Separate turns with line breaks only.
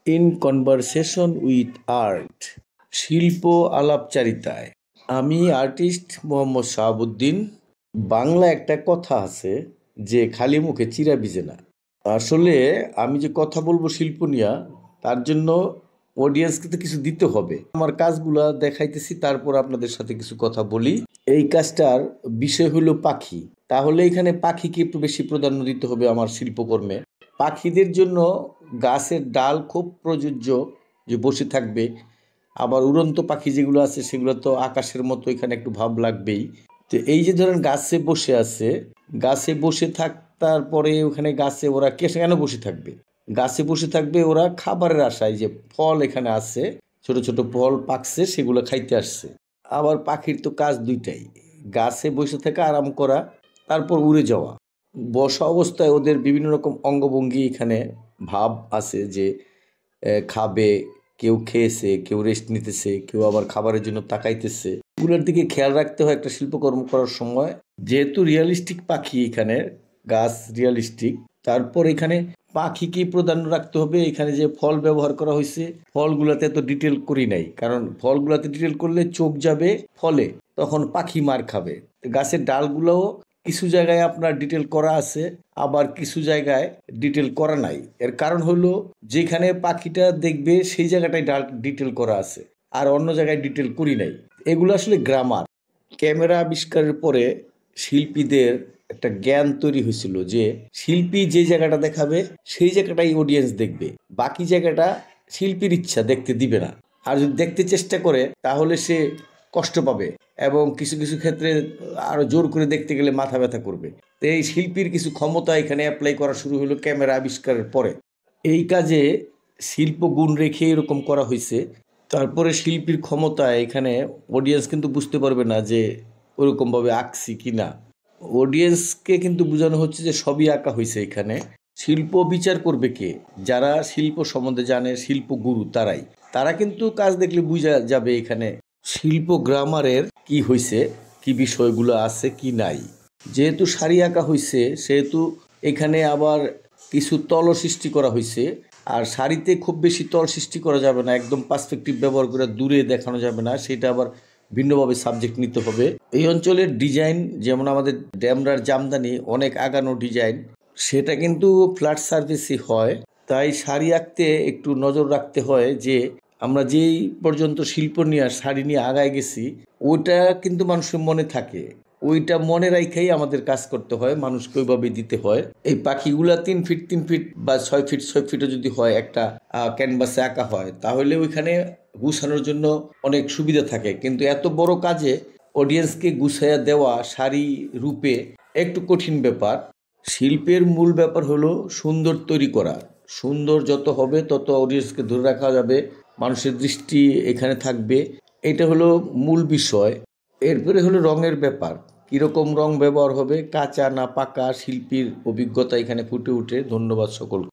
In conversation with art, শিল্প আলাপচারিতায়। আমি artist Mohammad Shahabuddin. Bangla একটা কথা আছে যে খালি মুখে চিড়া ভিজে না। আসলে আমি যে কথা বলবো শিল্প নিয়ে, তার জন্য অডিয়েন্সকে তো কিছু দিতে হবে। আমার কাজগুলা দেখাইতেছি, তারপর আপনাদের সাথে কিছু কথা বলি। এই কাজটার বিষয় হলো পাখি। তাহলে এখানে পাখিকে একটু বেশি প্রাধান্য দিতে হবে আমার শিল্পকর্মে। পাখিদের জন্য গাছের ডাল খুব প্রযোজ্য, যে বসে থাকবে। আবার উড়ন্ত পাখি যেগুলো আছে সেগুলো তো আকাশের মতো, এখানে একটু ভাব লাগবেই। তো এই যে ধরেন গাছে বসে আছে, গাছে বসে থাক, তারপরে ওখানে গাছে ওরা কেন বসে থাকবে? গাছে বসে থাকবে ওরা খাবারের আশায়, যে ফল এখানে আছে, ছোট ছোট ফল পাকছে, সেগুলো খাইতে আসছে। আবার পাখির তো কাজ দুইটাই, গাছে বসে থাকা আরাম করা, তারপর উড়ে যাওয়া। বসা অবস্থায় ওদের বিভিন্ন রকম অঙ্গভঙ্গি এখানে ভাব আছে, যে খাবে, কেউ খেয়েছে, কেউ রেস্ট নিতেছে, কেউ আবার খাবারের জন্য তাকাইতেছে। এগুলোর দিকে খেয়াল রাখতে হয় একটা শিল্পকর্ম করার সময়। যেহেতু রিয়ালিস্টিক পাখি এখানে, গাছ রিয়ালিস্টিক, তারপর এখানে পাখিকে প্রাধান্য রাখতে হবে। এখানে যে ফল ব্যবহার করা হয়েছে, ফলগুলাতে এত ডিটেল করি নাই, কারণ ফলগুলাতে ডিটেল করলে চোখ যাবে ফলে, তখন পাখি মার খাবে। গাছের ডালগুলোও কিছু জায়গায় আপনার ডিটেল করা আছে, আবার কিছু জায়গায় ডিটেল করা নাই। এর কারণ হলো, যেখানে পাখিটা দেখবে সেই জায়গাটায় ডিটেল করা আছে, আর অন্য জায়গায় ডিটেল করি নাই। এগুলো আসলে গ্রামার। ক্যামেরা আবিষ্কারের পরে শিল্পীদের একটা জ্ঞান তৈরি হয়েছিল, যে শিল্পী যে জায়গাটা দেখাবে সেই জায়গাটাই অডিয়েন্স দেখবে, বাকি জায়গাটা শিল্পীর ইচ্ছা দেখতে দিবে না। আর যদি দেখতে চেষ্টা করে তাহলে সে কষ্ট পাবে, এবং কিছু কিছু ক্ষেত্রে আরো জোর করে দেখতে গেলে মাথা ব্যথা করবে। তো এই শিল্পীর কিছু ক্ষমতা এখানে অ্যাপ্লাই করা শুরু হলো ক্যামেরা আবিষ্কারের পরে। এই কাজে শিল্প গুণ রেখে এরকম করা হয়েছে। তারপরে শিল্পীর ক্ষমতা এখানে অডিয়েন্স কিন্তু বুঝতে পারবে না যে ওরকমভাবে আঁকছি কি না। অডিয়েন্সকে কিন্তু বোঝানো হচ্ছে যে সবই আঁকা হয়েছে এখানে। শিল্প বিচার করবে কে? যারা শিল্প সম্বন্ধে জানে, শিল্প গুরু, তারাই। তারা কিন্তু কাজ দেখলে বুঝা যাবে এখানে শিল্প গ্রামারের কি হয়েছে, কি বিষয়গুলো আছে কি নাই। যেহেতু সারি আঁকা হয়েছে, সেহেতু এখানে আবার কিছু তল সৃষ্টি করা হয়েছে। আর শাড়িতে খুব বেশি তল সৃষ্টি করা যাবে না, একদম পার্সপেক্টিভ ব্যবহার করে দূরে দেখানো যাবে না, সেটা আবার ভিন্নভাবে সাবজেক্ট নিতে হবে। এই অঞ্চলের ডিজাইন, যেমন আমাদের ড্যামরার জামদানি অনেক আগানো ডিজাইন, সেটা কিন্তু ফ্ল্যাট সার্ভিসই হয়। তাই শাড়ি আঁকতে একটু নজর রাখতে হয়, যে আমরা যেই পর্যন্ত শিল্প নিয়ে শাড়ি নিয়ে আগায় গেছি, ওইটা কিন্তু মানুষের মনে থাকে। ওইটা মনে রাখাই আমাদের কাজ করতে হয়, মানুষকে ওইভাবে দিতে হয়। এই পাখিগুলা 3 ফিট 3 ফিট বা 6 ফিট 6 ফিটও যদি হয়, একটা ক্যানভাসে আঁকা হয়, তাহলে ওইখানে গুছানোর জন্য অনেক সুবিধা থাকে। কিন্তু এত বড় কাজে অডিয়েন্সকে গুছাইয়া দেওয়া শাড়ি রূপে একটু কঠিন ব্যাপার। শিল্পের মূল ব্যাপার হলো সুন্দর তৈরি করা। সুন্দর যত হবে তত অডিয়েন্সকে ধরে রাখা যাবে, মানুষের দৃষ্টি এখানে থাকবে। এটা হলো মূল বিষয়। এরপরে হলো রঙের ব্যাপার, কীরকম রং ব্যবহার হবে, কাঁচা না পাকা, শিল্পীর অভিজ্ঞতা এখানে ফুটে ওঠে। ধন্যবাদ সকলকে।